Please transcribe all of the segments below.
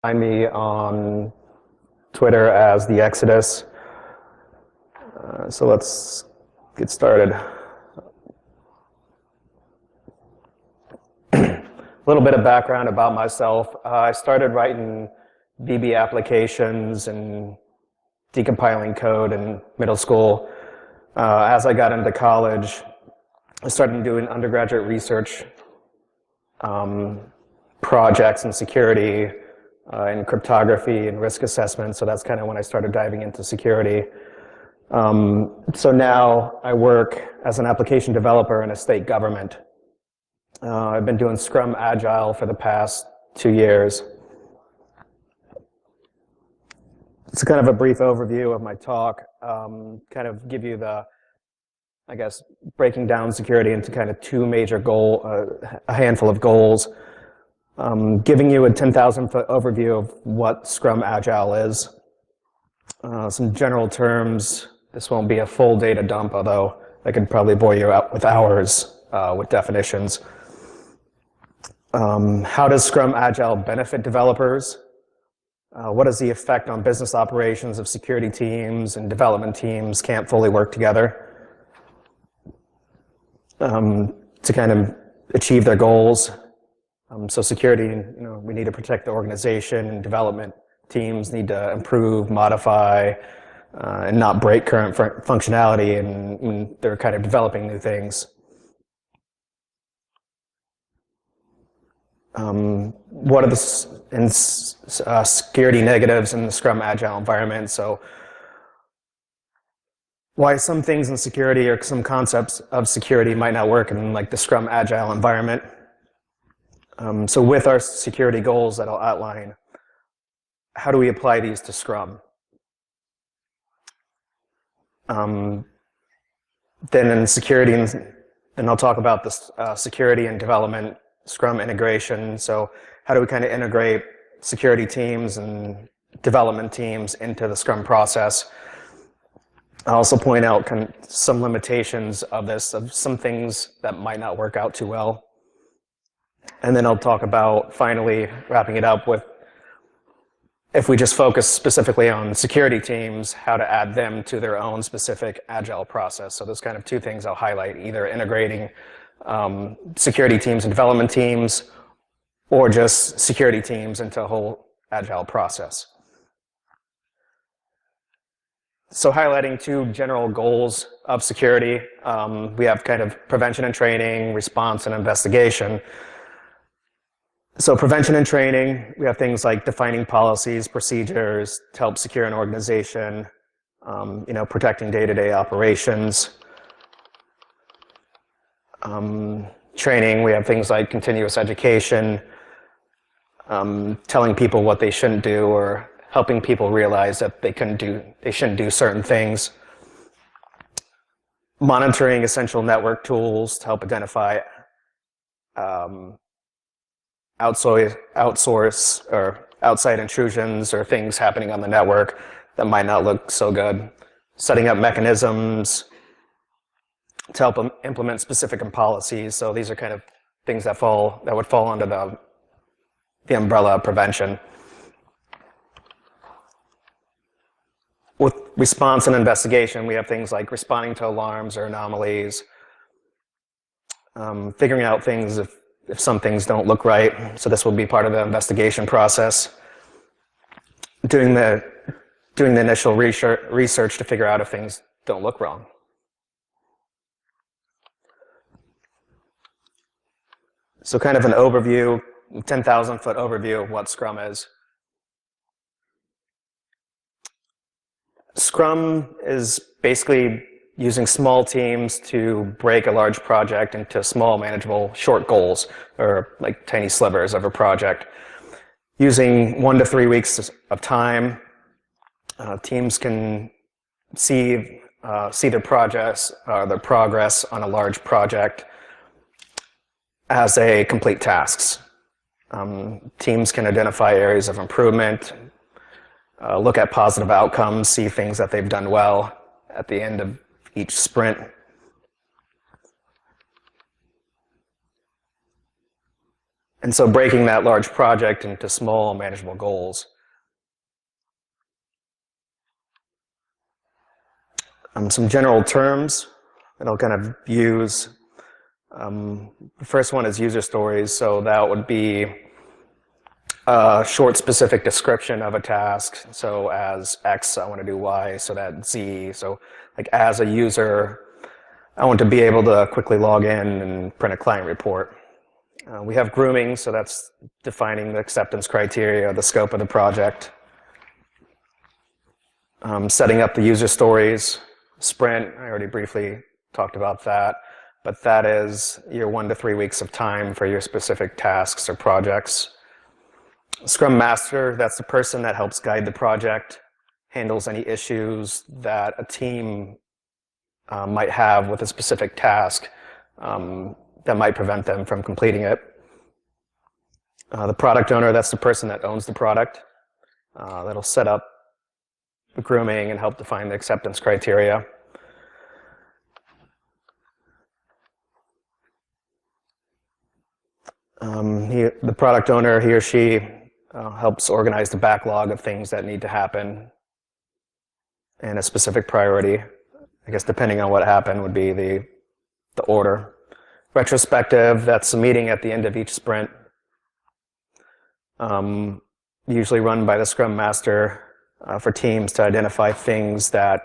Find me on Twitter as tehEx0dus. So let's get started. A little bit of background about myself. I started writing VB applications and decompiling code in middle school. As I got into college, I started doing undergraduate research projects in security, in cryptography and risk assessment. So that's kind of when I started diving into security. So now I work as an application developer in a state government. I've been doing Scrum Agile for the past 2 years. It's kind of a brief overview of my talk, kind of give you the, I guess, breaking down security into kind of two major a handful of goals. Giving you a 10,000-foot overview of what Scrum Agile is. Some general terms. This won't be a full data dump, although I could probably bore you out with hours with definitions. How does Scrum Agile benefit developers? What is the effect on business operations if security teams and development teams can't fully work together to kind of achieve their goals? So security, we need to protect the organization, and development teams need to improve, modify, and not break current functionality, and they're kind of developing new things. What are the security negatives in the Scrum Agile environment? So why some things in security or some concepts of security might not work in like the Scrum Agile environment. So with our security goals that I'll outline, how do we apply these to Scrum? Then in security, and I'll talk about the security and development Scrum integration. So how do we kind of integrate security teams and development teams into the Scrum process? I'll also point out kind of some limitations of this, of some things that might not work out too well. And then I'll talk about, finally, wrapping it up with, if we just focus specifically on security teams, how to add them to their own specific Agile process. So there's kind of two things I'll highlight, either integrating security teams and development teams, or just security teams into a whole Agile process. So highlighting two general goals of security, we have kind of prevention and training, response and investigation. So prevention and training, we have things like defining policies, procedures to help secure an organization, protecting day-to-day operations. Training, we have things like continuous education, telling people what they shouldn't do, or helping people realize that they shouldn't do certain things. Monitoring essential network tools to help identify outsource or outside intrusions or things happening on the network that might not look so good. Setting up mechanisms to help them implement specific policies. So these are kind of things that would fall under the umbrella of prevention. With response and investigation, we have things like responding to alarms or anomalies, figuring out things if some things don't look right. So this will be part of the investigation process. Doing the initial research to figure out if things don't look wrong. So kind of an overview, 10,000-foot overview of what Scrum is. Scrum is basically using small teams to break a large project into small, manageable, short goals, or like tiny slivers of a project. Using 1 to 3 weeks of time, teams can see their progress on a large project as they complete tasks. Teams can identify areas of improvement, look at positive outcomes, see things that they've done well at the end of each sprint. And so breaking that large project into small, manageable goals. Some general terms that I'll kind of use. The first one is user stories. So that would be a short, specific description of a task. So as X, I want to do Y, so that Z. So like as a user, I want to be able to quickly log in and print a client report. We have grooming, so that's defining the acceptance criteria, the scope of the project. Setting up the user stories. Sprint, I already briefly talked about that, but that is your 1 to 3 weeks of time for your specific tasks or projects. Scrum Master, that's the person that helps guide the project, handles any issues that a team might have with a specific task that might prevent them from completing it. The product owner, that's the person that owns the product. That'll set up the grooming and help define the acceptance criteria. The product owner, he or she, helps organize the backlog of things that need to happen and a specific priority. I guess depending on what happened would be the order. Retrospective, that's a meeting at the end of each sprint, usually run by the Scrum Master for teams to identify things that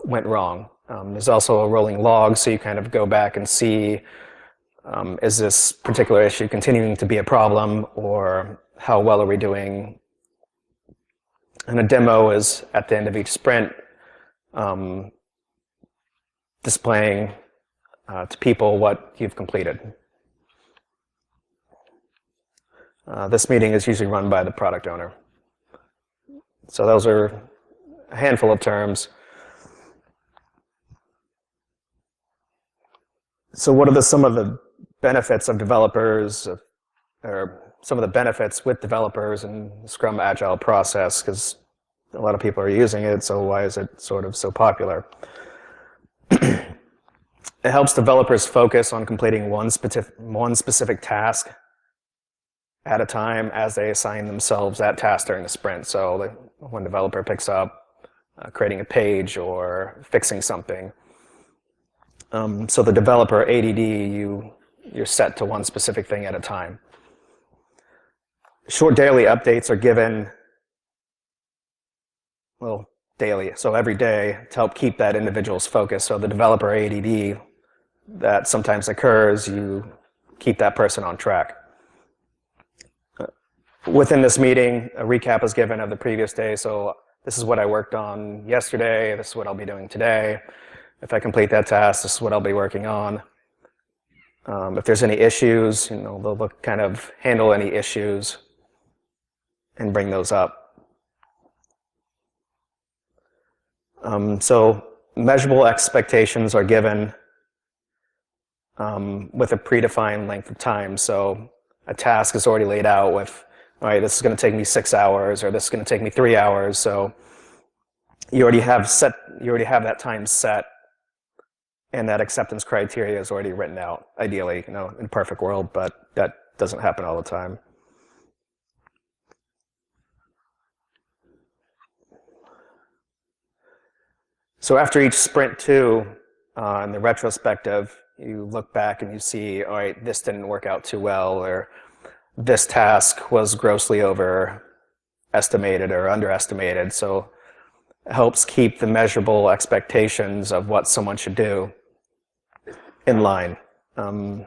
went wrong. There's also a rolling log, so you kind of go back and see, is this particular issue continuing to be a problem, or how well are we doing? And a demo is at the end of each sprint, displaying to people what you've completed. This meeting is usually run by the product owner. So those are a handful of terms. So what are some of the benefits of developers, or some of the benefits with developers in the Scrum Agile process? Because a lot of people are using it, so why is it sort of so popular? It helps developers focus on completing one specific task at a time as they assign themselves that task during the sprint. So when a developer picks up creating a page or fixing something, so the developer ADD, you're set to one specific thing at a time. Short daily updates are given, well, daily, so every day, to help keep that individual's focus. So the developer ADD that sometimes occurs, you keep that person on track. Within this meeting, a recap is given of the previous day. So this is what I worked on yesterday. This is what I'll be doing today. If I complete that task, this is what I'll be working on. If there's any issues, they'll kind of handle any issues and bring those up. So measurable expectations are given with a predefined length of time. So a task is already laid out with, all right, this is going to take me 6 hours, or this is going to take me 3 hours. So you already have that time set, and that acceptance criteria is already written out, ideally, in a perfect world, but that doesn't happen all the time. So after each sprint too, in the retrospective, you look back and you see, all right, this didn't work out too well, or this task was grossly overestimated or underestimated. So it helps keep the measurable expectations of what someone should do in line. And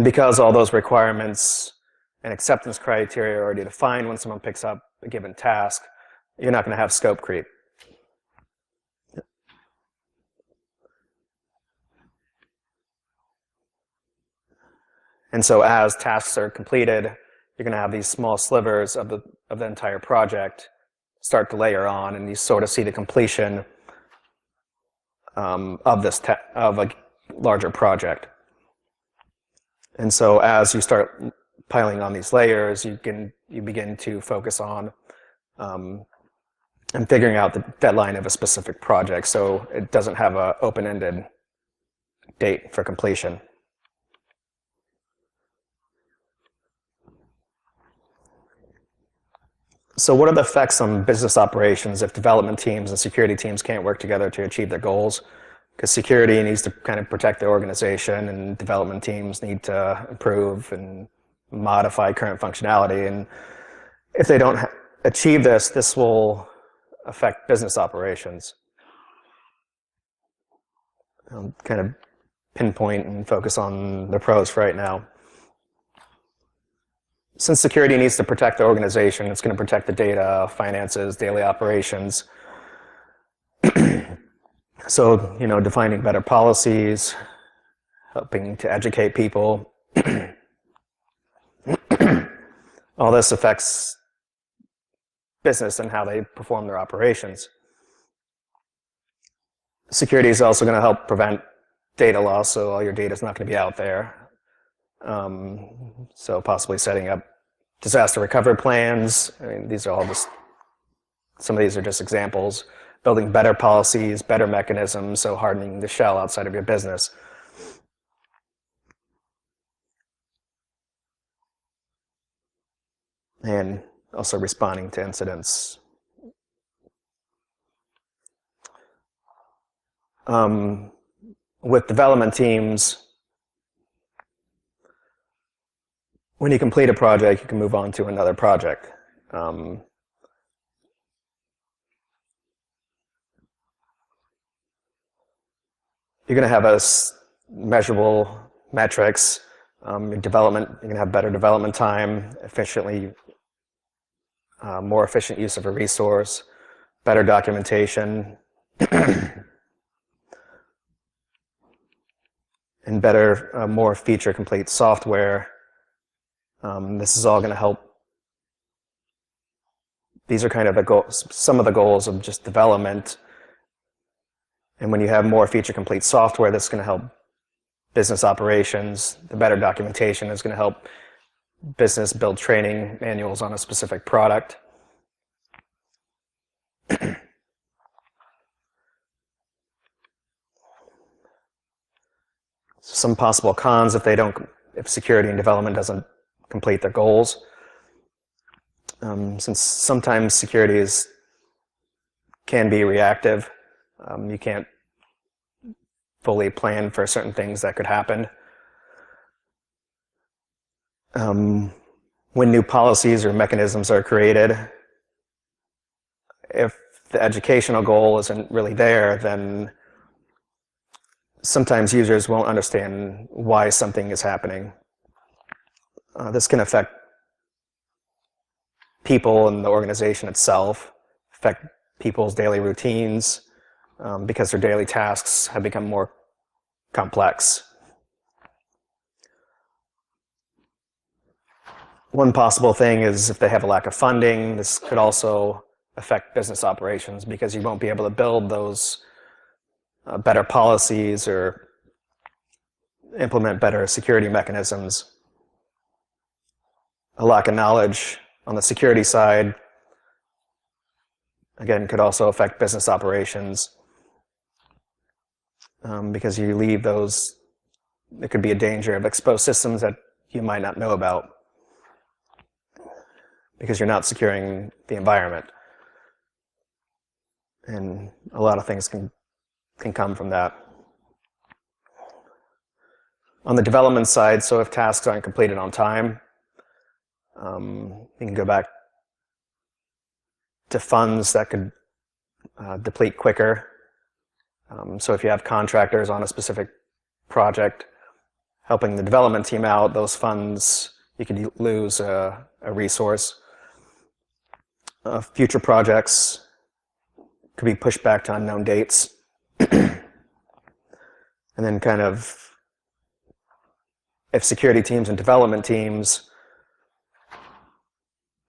because all those requirements and acceptance criteria are already defined when someone picks up a given task, you're not going to have scope creep. And so as tasks are completed, you're going to have these small slivers of the entire project start to layer on, and you sort of see the completion of a larger project. And so as you start piling on these layers, you begin to focus on and figuring out the deadline of a specific project, so it doesn't have an open-ended date for completion. So what are the effects on business operations if development teams and security teams can't work together to achieve their goals? Because security needs to kind of protect the organization, and development teams need to improve and modify current functionality. And if they don't achieve this, this will affect business operations. I'll kind of pinpoint and focus on the pros for right now. Since security needs to protect the organization, it's going to protect the data, finances, daily operations. So, defining better policies, helping to educate people. All this affects business and how they perform their operations. Security is also going to help prevent data loss, so all your data is not going to be out there. So possibly setting up disaster recovery plans. I mean, these are all just, some of these are just examples. Building better policies, better mechanisms, so hardening the shell outside of your business. And also responding to incidents. With development teams, when you complete a project, you can move on to another project. You're going to have measurable metrics. Development, you're going to have better development time, more efficient use of a resource, better documentation, and better, more feature-complete software. This is all going to help. These are kind of some of the goals of just development. And when you have more feature-complete software, that's going to help business operations. The better documentation is going to help business build training manuals on a specific product. Some possible cons if security and development doesn't complete their goals. Since sometimes security can be reactive, you can't fully plan for certain things that could happen. When new policies or mechanisms are created, if the educational goal isn't really there, then sometimes users won't understand why something is happening. This can affect people and the organization itself, affect people's daily routines, because their daily tasks have become more complex. One possible thing is if they have a lack of funding, this could also affect business operations because you won't be able to build those better policies or implement better security mechanisms. A lack of knowledge on the security side, again, could also affect business operations because you leave those, there could be a danger of exposed systems that you might not know about because you're not securing the environment. And a lot of things can come from that. On the development side, so if tasks aren't completed on time, you can go back to funds that could deplete quicker. So if you have contractors on a specific project helping the development team out, those funds, you could lose a resource. Future projects could be pushed back to unknown dates. And then kind of, if security teams and development teams,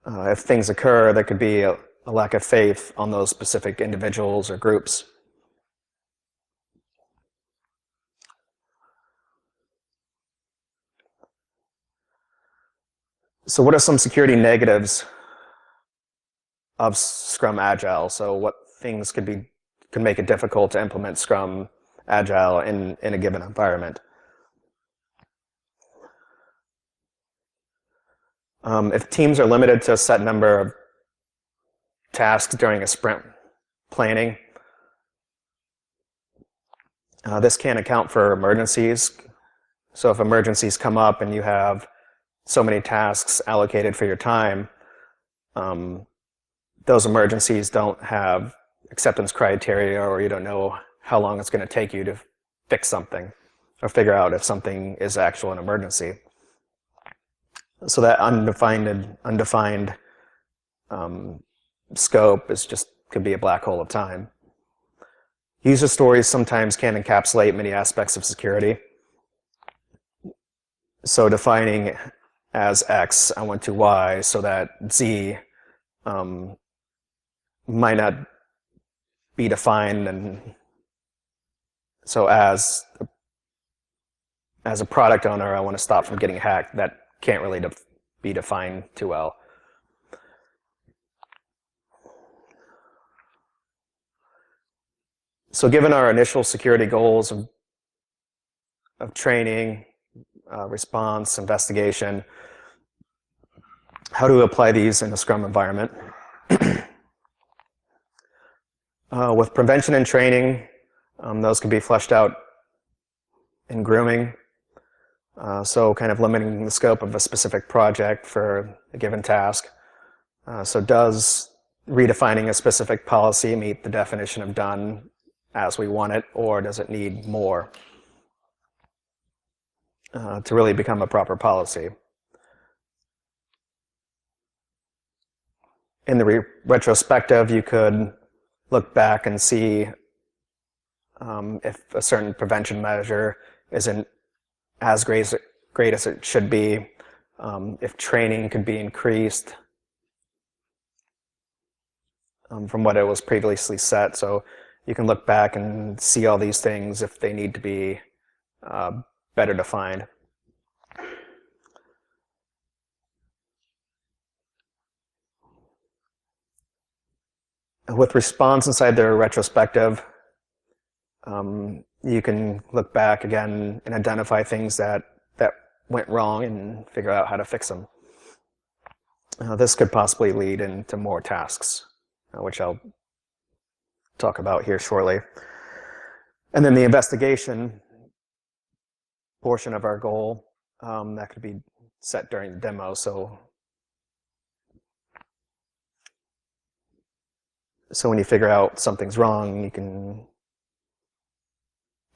if things occur, there could be a lack of faith on those specific individuals or groups. So what are some security negatives of Scrum Agile? So what things could make it difficult to implement Scrum Agile in a given environment. If teams are limited to a set number of tasks during a sprint planning, this can account for emergencies. So if emergencies come up and you have so many tasks allocated for your time, those emergencies don't have acceptance criteria, or you don't know how long it's going to take you to fix something or figure out if something is actually an emergency. So that undefined scope could be a black hole of time. User stories sometimes can encapsulate many aspects of security. So defining as X, I want to Y, so that Z might not be defined, and so as a product owner, I want to stop from getting hacked. That can't really be defined too well. So given our initial security goals of training, response, investigation, how do we apply these in a Scrum environment? With prevention and training, those can be fleshed out in grooming. So kind of limiting the scope of a specific project for a given task. So does redefining a specific policy meet the definition of done as we want it, or does it need more to really become a proper policy? In the retrospective, you could look back and see if a certain prevention measure isn't as great as it should be, if training could be increased from what it was previously set. So you can look back and see all these things if they need to be better defined. With response inside the retrospective, you can look back again and identify things that went wrong and figure out how to fix them. This could possibly lead into more tasks, which I'll talk about here shortly. And then the investigation portion of our goal, that could be set during the demo. So when you figure out something's wrong, you can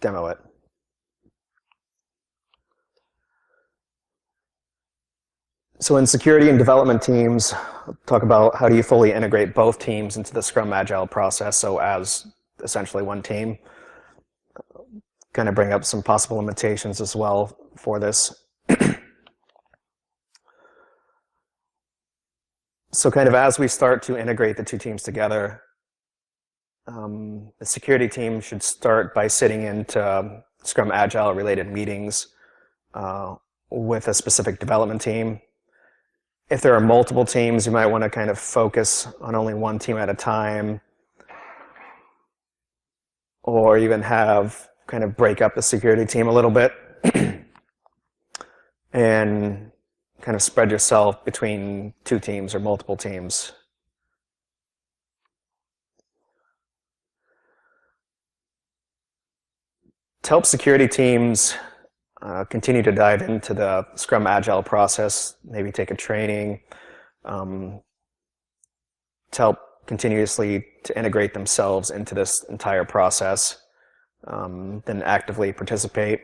demo it. So in security and development teams, I'll talk about how do you fully integrate both teams into the Scrum Agile process, so as essentially one team. Kind of bring up some possible limitations as well for this. So kind of as we start to integrate the two teams together, the security team should start by sitting into Scrum Agile related meetings with a specific development team. If there are multiple teams, you might want to kind of focus on only one team at a time, or even have kind of break up the security team a little bit and kind of spread yourself between two teams or multiple teams. To help security teams continue to dive into the Scrum Agile process, maybe take a training, to help continuously to integrate themselves into this entire process, then actively participate.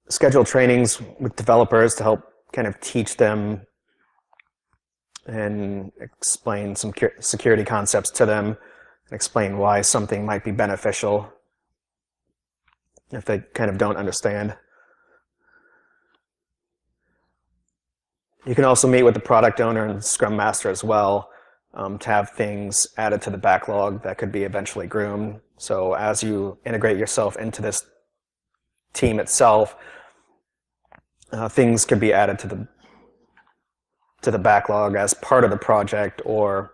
Schedule trainings with developers to help kind of teach them and explain some security concepts to them, and explain why something might be beneficial if they kind of don't understand. You can also meet with the product owner and Scrum Master as well, to have things added to the backlog that could be eventually groomed. So as you integrate yourself into this team itself, things could be added to the backlog as part of the project, or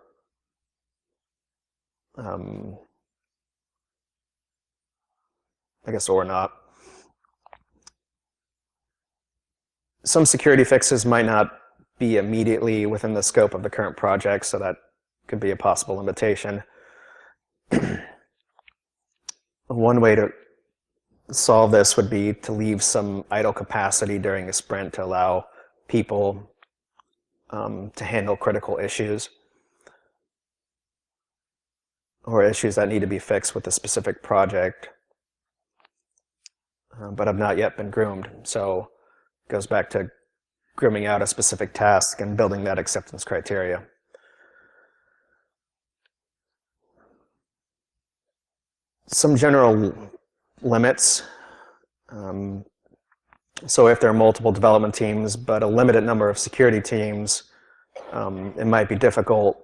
I guess, or not. Some security fixes might not be immediately within the scope of the current project, so that could be a possible limitation. One way to solve this would be to leave some idle capacity during a sprint to allow people to handle critical issues or issues that need to be fixed with a specific project, but have not yet been groomed. So it goes back to grooming out a specific task and building that acceptance criteria. Some general limits. So if there are multiple development teams, but a limited number of security teams, it might be difficult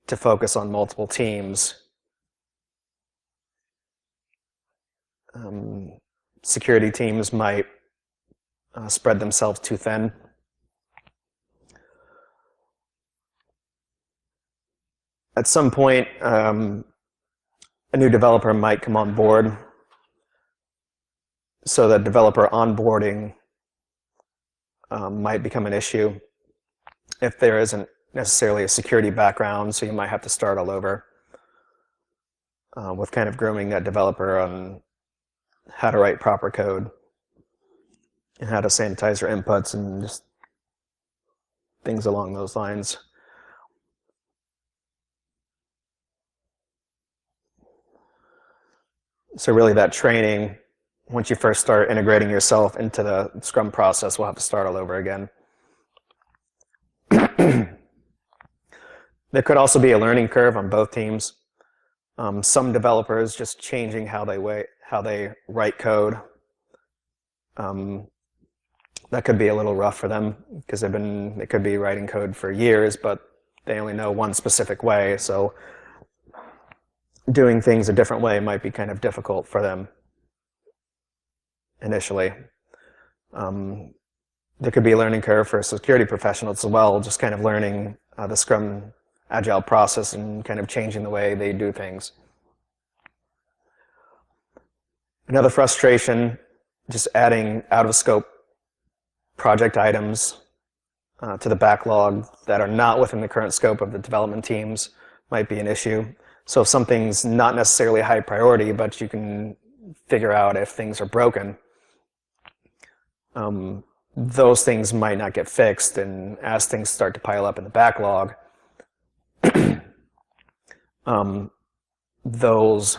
to focus on multiple teams. Security teams might spread themselves too thin. At some point, a new developer might come on board, so that developer onboarding might become an issue if there isn't necessarily a security background, so you might have to start all over with kind of grooming that developer on how to write proper code and how to sanitize your inputs and just things along those lines. So really that training, once you first start integrating yourself into the Scrum process, we'll have to start all over again. There could also be a learning curve on both teams. Some developers just changing how they write code. That could be a little rough for them because they could be writing code for years, but they only know one specific way. So doing things a different way might be kind of difficult for them initially. There could be a learning curve for security professionals as well, just kind of learning the Scrum Agile process and kind of changing the way they do things. Another frustration, just adding out-of-scope project items to the backlog that are not within the current scope of the development teams might be an issue. So if something's not necessarily high priority, but you can figure out if things are broken, those things might not get fixed, and as things start to pile up in the backlog, those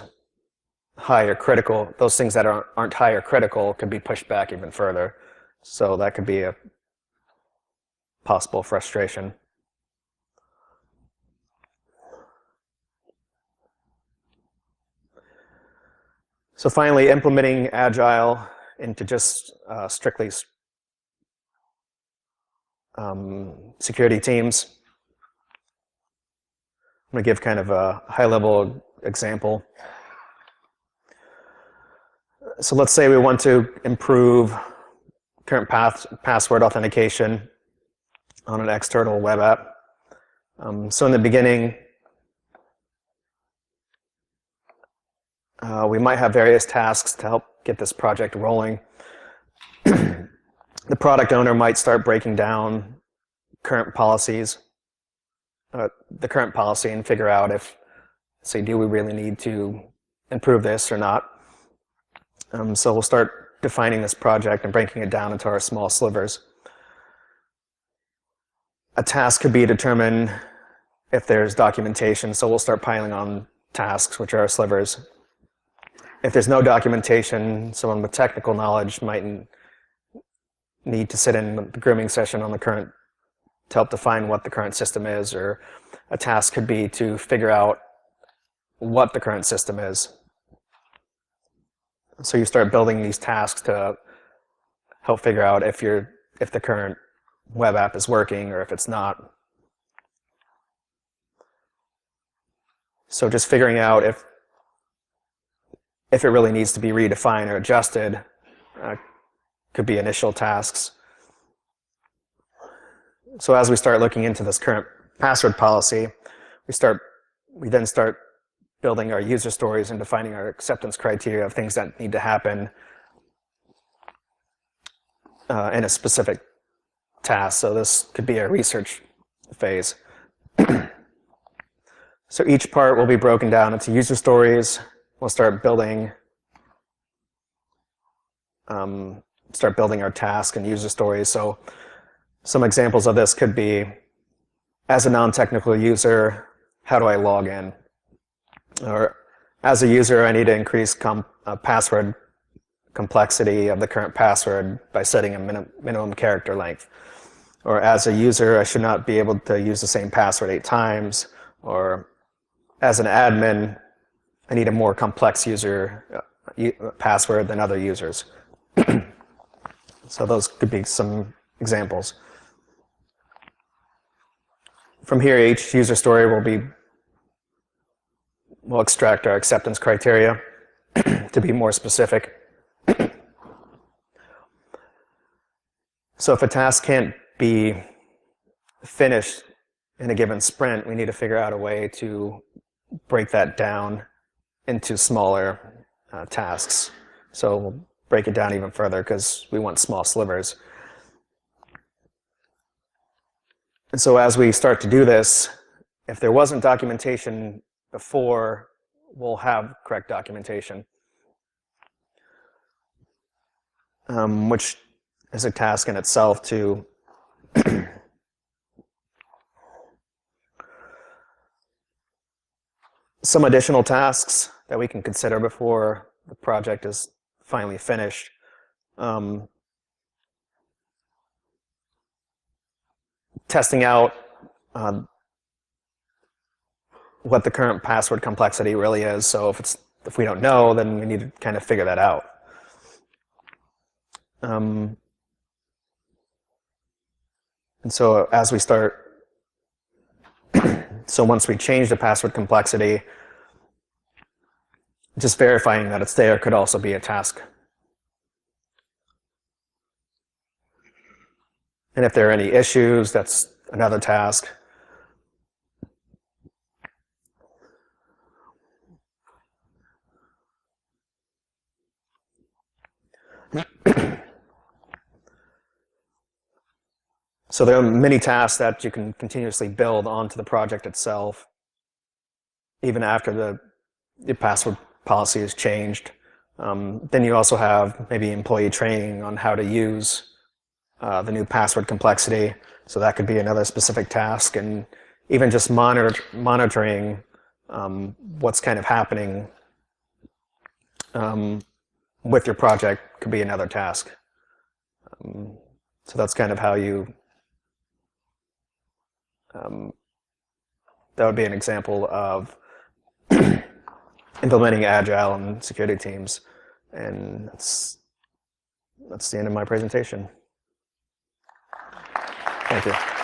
things that aren't higher critical could be pushed back even further. So that could be a possible frustration. So finally, implementing Agile into just strictly security teams. I'm going to give kind of a high-level example. So let's say we want to improve current password authentication on an external web app. So in the beginning, we might have various tasks to help get this project rolling. The product owner might start breaking down current policies, the current policy, and figure out if, say, do we really need to improve this or not. So we'll start defining this project and breaking it down into our small slivers. A task could be determined if there's documentation, so we'll start piling on tasks, which are our slivers. If there's no documentation, someone with technical knowledge might need to sit in the grooming session on the current to help define what the current system is, or a task could be to figure out what the current system is. So you start building these tasks to help figure out if the current web app is working or if it's not. So just figuring out if it really needs to be redefined or adjusted could be initial tasks. So as we start looking into this current password policy, we then start building our user stories and defining our acceptance criteria of things that need to happen in a specific task. So this could be a research phase. So each part will be broken down into user stories. We'll start building our task and user stories. So some examples of this could be, as a non-technical user, how do I log in? Or as a user, I need to increase password complexity of the current password by setting a minimum character length. Or as a user, I should not be able to use the same password 8 times. Or as an admin, I need a more complex user password than other users. So those could be some examples. From here, each user story we'll extract our acceptance criteria to be more specific. So if a task can't be finished in a given sprint, we need to figure out a way to break that down into smaller tasks. So we'll break it down even further because we want small slivers. And so as we start to do this, if there wasn't documentation before, we'll have correct documentation, which is a task in itself to some additional tasks that we can consider before the project is finally finished. Testing out what the current password complexity really is. So if we don't know, then we need to kind of figure that out. And so as we start, so once we change the password complexity, just verifying that it's there could also be a task. And if there are any issues, that's another task. So there are many tasks that you can continuously build onto the project itself, even after the password policy is changed. Then you also have maybe employee training on how to use the new password complexity. So that could be another specific task, and even just monitoring what's kind of happening with your project could be another task. So that's kind of how you, that would be an example of implementing Agile and security teams. And that's the end of my presentation. Thank you.